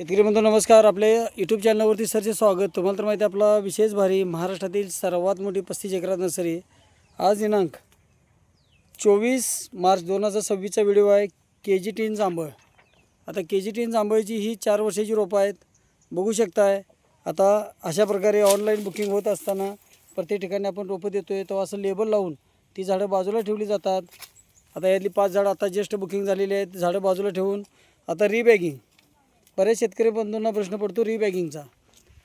शेतकरी बंधू नमस्कार. आपल्या यूट्यूब चॅनलवरती सरचे स्वागत. तुम्हाला तर माहिती आहे आपला विशेष भारी महाराष्ट्रातील सर्वात मोठी 35 एकरात नर्सरी. आज दिनांक 24 मार्च 2026चा व्हिडिओ आहे. KG10 जांभळ. आता KG10 जांभळची ही 4 वर्षाची रोपं आहेत, बघू शकताय. आता अशा प्रकारे ऑनलाईन बुकिंग होत असताना प्रत्येक ठिकाणी आपण रोपं देतो आहे, तो असं लेबल लावून ती झाडं बाजूला ठेवली जातात. आता यातली 5 झाडं आता जस्ट बुकिंग झालेली आहेत. झाडं बाजूला ठेवून आता रिबॅगिंग. बरेच शेतकरी बंधूंना प्रश्न पडतो रिबॅगिंगचा.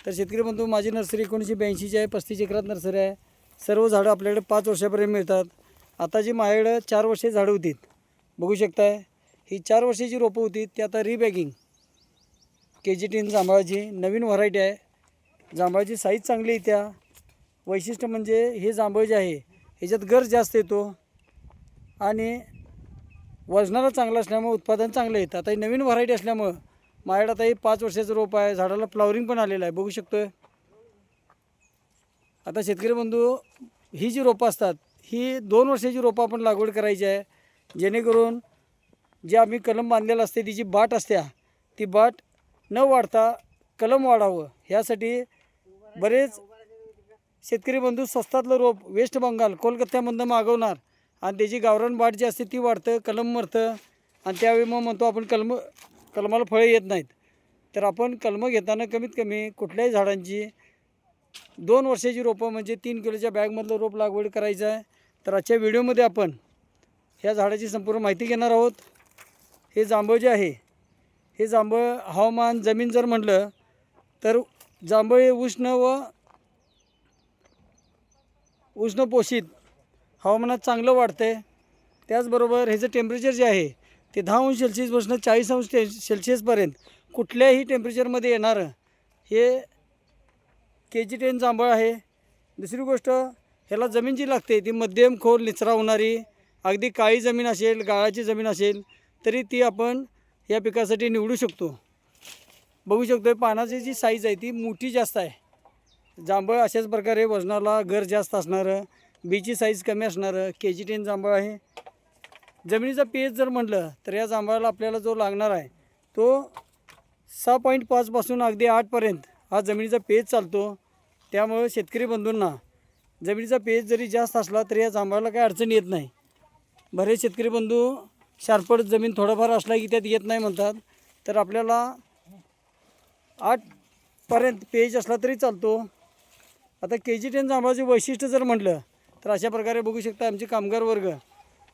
तर शेतकरी बंधू, माझी नर्सरी 1982ची आहे, 35 एकरात नर्सरी आहे. सर्व झाडं आपल्याकडे 5 वर्षापर्यंत मिळतात. आता जी माझ्याकडे 4 वर्षे झाडं होती, बघू शकताय. ही 4 वर्षाची रोपं होती, ती आता रिबॅगिंग KG10 जांभळाची नवीन व्हरायटी आहे. जांभळाची साईज चांगली आहे. त्या वैशिष्ट्य म्हणजे हे जांभळ जे आहे ह्याच्यात गर जास्त येतो आणि वजनाला चांगलं असल्यामुळे उत्पादन चांगलं येतं. आता ही नवीन व्हरायटी असल्यामुळं माझ्याकडे आता ही 5 वर्षाचं रोप आहे. झाडाला फ्लॉवरिंग पण आलेलं आहे, बघू शकतोय. आता शेतकरी बंधू, ही जी रोपं असतात ही 2 वर्षाची रोपं आपण लागवड करायची आहे, जेणेकरून जे आम्ही कलम बांधलेलं असते तिची बाट असते, ती बाट न वाढता कलम वाढावं ह्यासाठी बरेच शेतकरी बंधू स्वस्तातलं रोप वेस्ट बंगाल कोलकात्यामधनं मागवणार आणि त्याची गावरान बाट जी असते ती वाढतं, कलम मरतं आणि त्यावेळी मग म्हणतो आपण कलमाला फळे येत नाहीत. तर आपण कलमं घेताना कमीत कमी कुठल्याही झाडांची 2 वर्षाची रोपं म्हणजे 3 किलोच्या बॅगमधलं रोप लागवड करायचं आहे. तर आजच्या व्हिडिओमध्ये आपण ह्या झाडाची संपूर्ण माहिती घेणार आहोत. हे जांभळ जे आहे, हे जांभळ हवामान जमीन जर म्हटलं तर जांभळ हे उष्णपोषित हवामानात चांगलं वाढतं. त्याचबरोबर ह्याचं टेम्परेचर जे आहे ते 10 अंश सेल्सिअसपासून 40 अंश सेल्सिअसपर्यंत कुठल्याही टेम्परेचरमध्ये येणारं हे KG10 जांभळ आहे. दुसरी गोष्ट, ह्याला जमीन जी लागते ती मध्यम खोल निचरा होणारी, अगदी काळी जमीन असेल, गाळाची जमीन असेल तरी ती आपण या पिकासाठी निवडू शकतो. बघू शकतो पानाची जी साईज आहे ती मोठी जास्त आहे. जांभळ अशाच प्रकारे वजनाला गर जास्त असणारं, बीची साईज कमी असणारं KG10 जांभळ आहे. जमिनीचा pH जर म्हटलं तर या जांभळाला आपल्याला जो लागणार आहे तो 6.5 पासून अगदी 8पर्यंत हा जमिनीचा pH चालतो. त्यामुळे शेतकरी बंधूंना जमिनीचा pH जरी जास्त असला तरी या जांभळाला काही अडचण येत नाही. बरेच शेतकरी बंधू शारपट जमीन थोडाफार असला की त्यात येत नाही म्हणतात, तर आपल्याला 8पर्यंत pH असला तरी चालतो. आता KG10 जांभळाचे वैशिष्ट्य जर म्हटलं तर अशा प्रकारे बघू शकता. आमचे कामगार वर्ग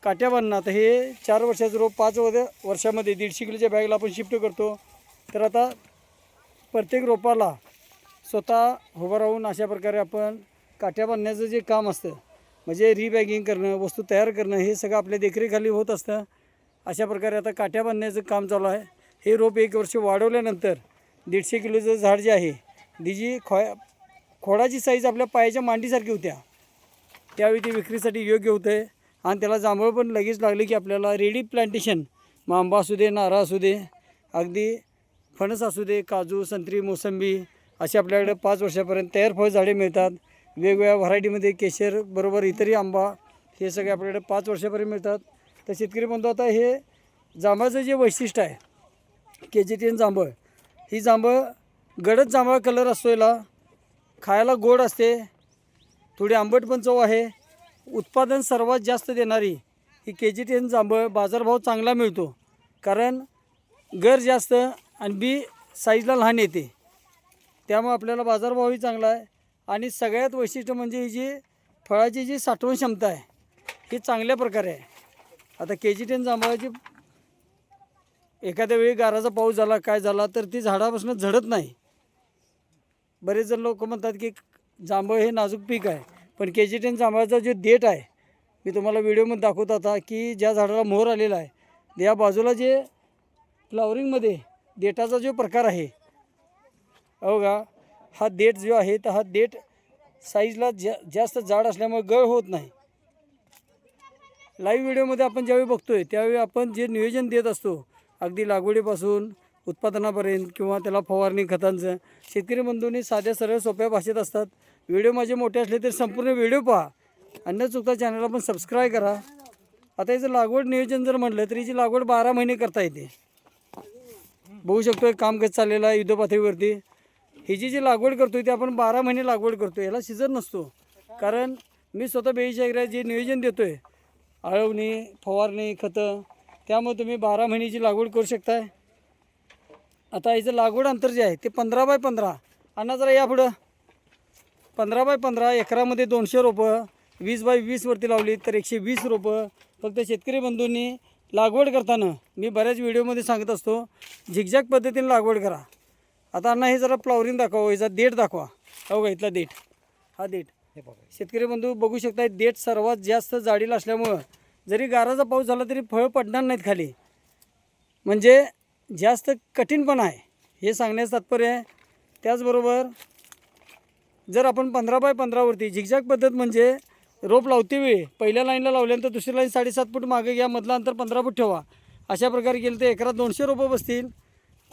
काट्या बांधणं. आता हे 4 वर्षाचं रोप 5 वर्षामध्ये 150 किलोच्या बॅगला आपण शिफ्ट करतो. तर आता प्रत्येक रोपाला स्वतः उभं राहून अशा प्रकारे आपण काट्या बांधण्याचं जे काम असतं म्हणजे रिबॅगिंग करणं, वस्तू तयार करणं, हे सगळं आपल्या देखरेखाली होत असतं. अशा प्रकारे आता काट्या बांधण्याचं काम चालू आहे. हे रोप 1 वर्ष वाढवल्यानंतर 150 किलोचं झाड जे आहे, तिची खोडाची साईज आपल्या पायाच्या मांडीसारखी होत्या, त्यावेळी ती विक्रीसाठी योग्य होतं आहे. आणि त्याला जांभळ पण लगेच लागले की आपल्याला रेडी प्लांटेशन, मग आंबा असू दे, नारळ असू दे, अगदी फणस असू दे, काजू, संत्री, मोसंबी असे आपल्याकडे 5 वर्षापर्यंत तयार फळ झाडे मिळतात. वेगवेगळ्या व्हरायटीमध्ये केशर बरोबर इतरही आंबा, हे सगळे आपल्याकडे 5 वर्षापर्यंत मिळतात. तर शेतकरी म्हणतो आता हे जांभळाचं जे वैशिष्ट्य आहे KG10 जांभळ, ही जांभळ गडद जांभळा कलर असतो, याला खायला गोड असते, थोडी आंबट पण चव आहे. उत्पादन सर्वात जास्त देणारी ही KG10 जांभळ. बाजारभाव चांगला मिळतो कारण गर जास्त आणि बी साईजला लहान येते, त्यामुळे आपल्याला बाजारभावही चांगला आहे. आणि सगळ्यात वैशिष्ट्य म्हणजे ही जी फळाची जी साठवण क्षमता आहे ही चांगल्या प्रकारे आहे. आता KG10 जांभळाची एखाद्या वेळी गाराचा पाऊस झाला, काय झाला तर ती झाडापासून झडत नाही. बरेच जण लोक म्हणतात की जांभळ हे नाजूक पीक आहे, पण KG10 जांभळाचा जो देठ आहे, मी तुम्हाला व्हिडिओमध्ये दाखवत होता की ज्या झाडाला मोहर आलेला आहे या बाजूला जे फ्लॉवरिंगमध्ये देठाचा जो प्रकार आहे, बघा हा देठ जो आहे तर हा देठ साईजला जास्त जाड असल्यामुळे गळ होत नाही. लाईव्ह व्हिडिओमध्ये आपण ज्यावेळी बघतोय त्यावेळी आपण जे नियोजन देत असतो अगदी लागवडीपासून उत्पादनापर्यंत किंवा त्याला फवारणी खतांचं, शेतकरी बंधूंनी साध्या सरळ सोप्या भाषेत असतात. व्हिडिओ माझे मोठे असले तरी संपूर्ण व्हिडिओ पहा आणि न चुकता चॅनलला पण सबस्क्राईब करा. आता याचं लागवड नियोजन जर म्हटलं तरी याची लागवड 12 महिने करता येते. बघू शकतो काम कसं चाललेलं आहे युद्धपातळीवरती. ही जी लागवड करतोय ती आपण 12 महिने लागवड करतो, याला सीझन नसतो. कारण मी स्वतः 42 एकरात जे नियोजन देतो आहे आळवणी फवारणी खतं, त्यामुळे तुम्ही 12 महिन्याची लागवड करू शकताय. आता याचं लागवड अंतर जे आहे ते 15 बाय 15. अण्णा जरा या पुढं. 15 बाय 15 एकरामध्ये 200 रोपं, 20 बाय 20 वरती लावली तर 120 रोपं. फक्त शेतकरी बंधूंनी लागवड करताना मी बऱ्याच व्हिडिओमध्ये सांगत असतो झिगझॅग पद्धतीने लागवड करा. आता अण्णा हे जरा फ्लॉवरिंग दाखवा, याचा देठ दाखवा. हो का, इथला देठ, हा देठ शेतकरी बंधू बघू शकता. देठ सर्वात जास्त जाडीला असल्यामुळं जरी गाराचा पाऊस झाला तरी फळं पडणार नाहीत खाली, म्हणजे जास्त कठीण पण आहे हे सांगण्याचं तात्पर्य आहे. त्याचबरोबर जर आपण 15 बाय 15 वरती झिगझॅग पद्धत म्हणजे रोप लावते वेळी पहिल्या लाईनला लावल्यानंतर दुसरी लाईन 7.5 फूट मागे घ्या, मधलं अंतर 15 फूट ठेवा. अशा प्रकारे केलं तर एकरात 200 रोपं बसतील.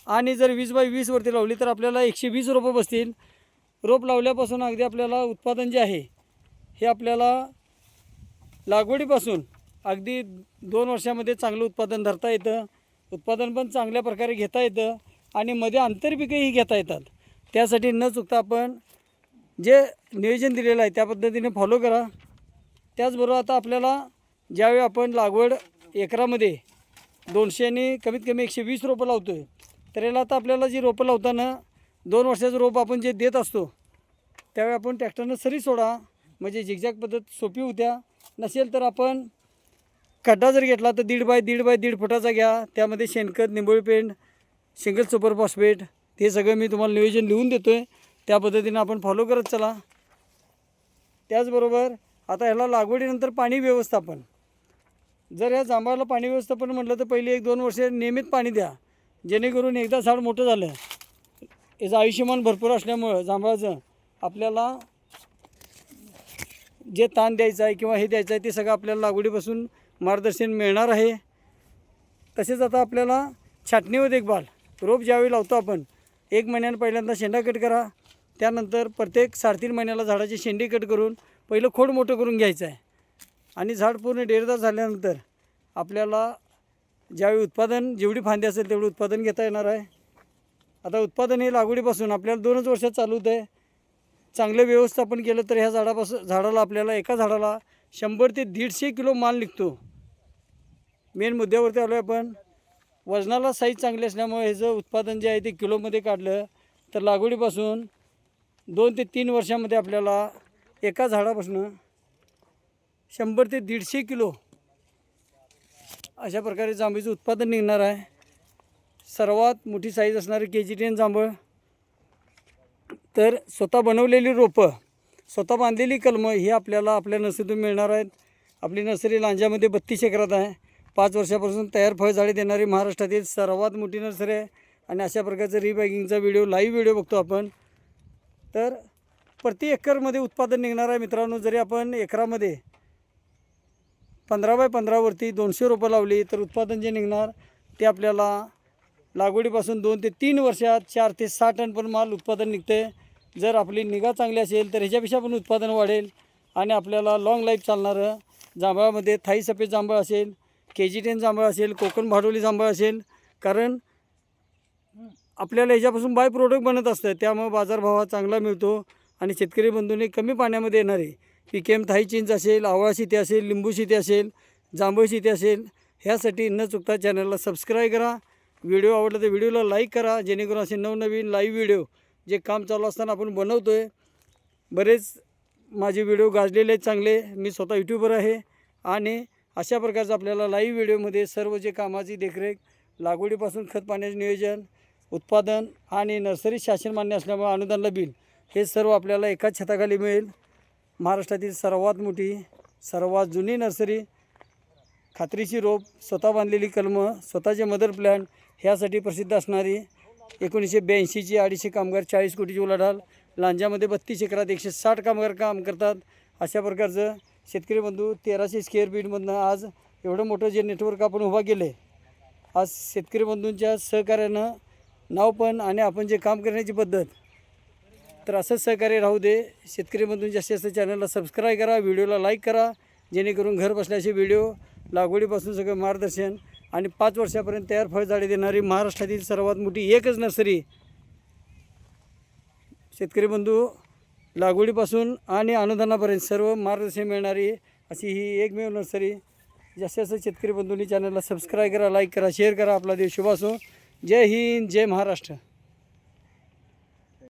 आणि जर 20 बाय 20 वरती लावली तर आपल्याला 120 रोपं बसतील. रोप लावल्यापासून अगदी आपल्याला उत्पादन जे आहे हे आपल्याला लागवडीपासून अगदी 2 वर्षामध्ये चांगलं उत्पादन धरता येतं. उत्पादन पण चांगल्या प्रकारे घेता येतं आणि मध्ये आंतरपिकंही घेता येतात. त्यासाठी न चुकता आपण जे नियोजन दिलेलं आहे त्या पद्धतीने फॉलो करा. त्याचबरोबर आता आपल्याला ज्यावेळी आपण लागवड एकरामध्ये 200 कमीत कमी 120 रोपं लावतो आहे, तर याला आता आपल्याला जी रोपं लावताना 2 वर्षाचं रोप आपण जे देत असतो त्यावेळी आपण ट्रॅक्टरनं सरी सोडा, म्हणजे झिगझॅग पद्धत सोपी होत्या. नसेल तर आपण खड्डा जर घेतला तर 1.5 बाय 1.5 फुटाचा घ्या. त्यामध्ये शेणखत, निंबोळी पेंड, सिंगल सुपर फॉस्फेट हे सगळं मी तुम्हाला नियोजन लिहून देतो आहे. त्या पद्धतीनं आपण फॉलो करत चला. त्याचबरोबर आता ह्याला लागवडीनंतर पाणी व्यवस्थापन. जर ह्या जांभळाला पाणी व्यवस्थापन म्हटलं तर पहिले 1-2 वर्ष नियमित पाणी द्या, जेणेकरून एकदा झाड मोठं झालं याचं आयुष्यमान भरपूर असल्यामुळं जांभळाचं आपल्याला जे ताण द्यायचं आहे किंवा हे द्यायचं आहे ते सगळं आपल्याला लागवडीपासून मार्गदर्शन मिळणार आहे. तसेच आता आपल्याला छाटणी व देखभाल. रोप ज्यावेळी लावतो आपण 1 महिन्यानं पहिल्यांदा शेंडा कट करा. त्यानंतर प्रत्येक 3.5 महिन्याला झाडाची शेंडी कट करून पहिलं खोड मोठं करून घ्यायचं आहे. आणि झाड पूर्ण डेरदार झाल्यानंतर आपल्याला ज्यावेळी उत्पादन जेवढी फांदी असेल तेवढं उत्पादन घेता येणार आहे. आता उत्पादन हे लागवडीपासून आपल्याला 2च वर्षात चालू होतं आहे. चांगलं व्यवस्थापन केलं तर ह्या झाडाला आपल्याला एका झाडाला 100 ते 150 किलो माल निघतो. मेन मुद्द्यावरती आलो आहे आपण. वजनाला साईज चांगली असल्यामुळे ह्याचं उत्पादन जे आहे ते किलोमध्ये काढलं तर लागवडीपासून 2 ते 3 वर्षामध्ये आपल्याला एका झाडापासून 100 ते 150 किलो अशा प्रकारे जांभळीचं उत्पादन निघणार आहे. सर्वात मोठी साईज असणारी KG10 जांभळ. तर स्वतः बनवलेली रोपं, स्वतः बांधलेली कलमं ही आपल्याला आपल्या नर्सरीतून मिळणार आहेत. आपली नर्सरी लांजामध्ये 32 एकरात आहे. 5 वर्षापासून तयार फळझाडे देणारी महाराष्ट्रातील सर्वात मोठी नर्सरी आहे. आणि अशा प्रकारचा रीबॅगिंगचा लाईव्ह व्हिडिओ बघतो आपण. तर प्रति एकरमध्ये उत्पादन निघणार आहे मित्रांनो. जरी आपण एकरामध्ये 15 बाय 15 वरती 200 रोपं लावली तर उत्पादन जे निघणार ते आपल्याला लागवडीपासून 2 ते 3 वर्षात 4 ते 6 टन पण माल उत्पादन निघते. जर आपली निगा चांगली असेल तर ह्याच्यापेक्षा पण उत्पादन वाढेल आणि आपल्याला लॉंग लाईफ चालणारं जांभळामध्ये थाई सफेद जांभळ असेल, KG10 जांभळ असेल, कोकण भाडोली जांभळ असेल. कारण आपल्याला ह्याच्यापासून बाय प्रोडक्ट बनत असतं, त्यामुळे बाजारभाव चांगला मिळतो. आणि शेतकरी बंधूंनी कमी पाण्यामध्ये येणारे PKM थाई चिंच असेल, आवळा शेती असेल, लिंबू शेती असेल, जांभळ शेती असेल, ह्यासाठी न चुकता चॅनलला सबस्क्राईब करा. व्हिडिओ आवडला तर व्हिडिओला लाईक करा, जेणेकरून असे नवनवीन लाईव्ह व्हिडिओ जे काम चालू असताना आपण बनवतो आहे. बरेच माझे व्हिडिओ गाजलेले आहेत चांगले. मी स्वतः यूट्यूबर आहे आणि अशा प्रकारचं आपल्याला लाईव्ह व्हिडिओमध्ये सर्व जे कामाची देखरेख, लागवडीपासून खत पाण्याचे नियोजन, उत्पादन आणि नर्सरी शासन मान्य असल्यामुळे अनुदानला बिल हे सर्व आपल्याला एकाच छताखाली मिळेल. महाराष्ट्रातील सर्वात मोठी, सर्वात जुनी नर्सरी, खात्रीची रोप, स्वतः बांधलेली कलमं, स्वतःचे मदर प्लॅन ह्यासाठी प्रसिद्ध असणारी 1982ची 250 कामगार, 40 कोटीची उलाढाल. लांजामध्ये 32 एकरात 160 कामगार काम करतात. अशा प्रकारचं शेतकरी बंधू 1300 स्क्वेअर फीटमधनं आज एवढं मोठं जे नेटवर्क आपण उभा केले, आज शेतकरी बंधूंच्या सहकार्यानं नाव पण आणि आपण जे काम करण्याची पद्धत, तर असंच सहकार्य राहू दे. शेतकरी बंधूंच्या जास्तीत जास्त चॅनलला सबस्क्राईब करा, व्हिडिओला लाईक करा, जेणेकरून घर बसल्याचे व्हिडिओ, लागवडीपासून सगळं मार्गदर्शन आणि 5 वर्षापर्यंत तयार फळझाडे देणारी महाराष्ट्रातील सर्वात मोठी एकच नर्सरी. शेतकरी बंधू, लागवडीपासून आणि अनुदानापर्यंत सर्व मार्गदर्शन मिळणारी अशी ही एकमेव नर्सरी. जास्तीत जास्त शेतकरी बंधूंनी चॅनलला सबस्क्राईब करा, लाईक करा, शेअर करा. आपला देश शुभ असो. जय हिंद, जय महाराष्ट्र.